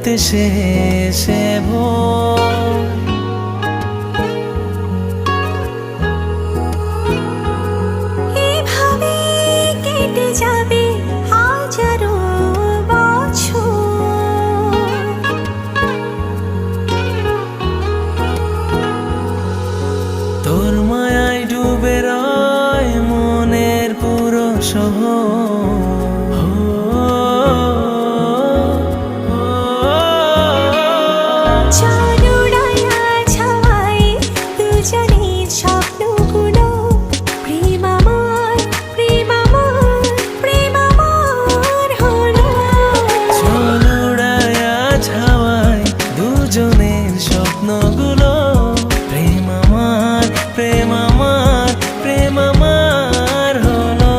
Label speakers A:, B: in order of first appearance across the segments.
A: রাতে শেষে ভোর।
B: এভাবে কেটে যাবে হাজারো বছর।
A: তোর মায়ায় ডুবে রয় মনের পুরো শহর।
B: চল উড়াইয়া ছাওয়ায় দুজনের স্বপ্নগুলো। প্রেম আমার, প্রেম আমার, প্রেম আমার হলো।
A: চল উড়াইয়া ছাওয়ায় দুজনের স্বপ্নগুলো। প্রেম আমার, প্রেম আমার, প্রেম আমার হলো।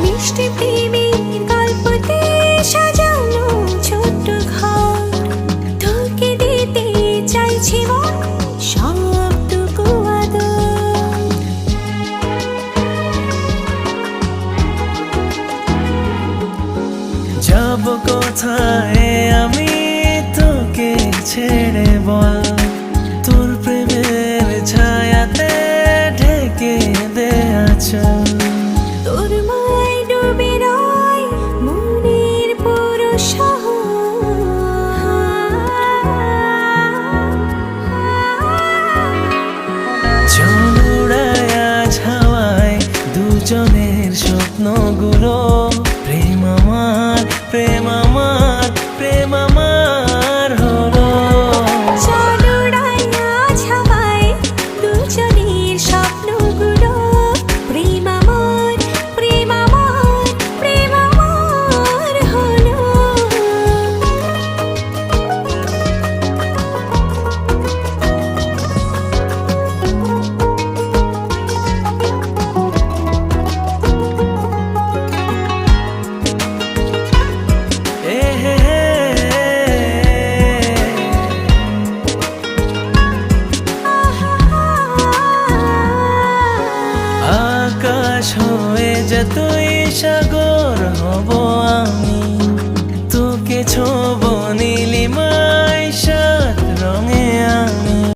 B: মিষ্টি প্রেমের গল্পতে সাজানো ছোট্ট ঘর। তোকে দিতে চাইছি মন সবটুকু আদর।
A: যাব কোথায় আমি তোকে ছেড়ে বল। তোর প্রেমের ছায়াতে ঢেকে দে আঁচল।
B: তোর মায়ায় ডুবে রয় মনের পুরো শহর।
A: চল উড়াইয়া ছাওয়ায় দুজনের স্বপ্নগুলো। প্রেম আমার, প্রেম আমার, প্রেম আমার হলো।
B: চল উড়াইয়া ছাওয়ায় দুজনের স্বপ্নগুলো। প্রেম আমার, প্রেম আমার, প্রেম আমার হলো।
A: এ হে হে। আকাশ হয়ে যতই সাগর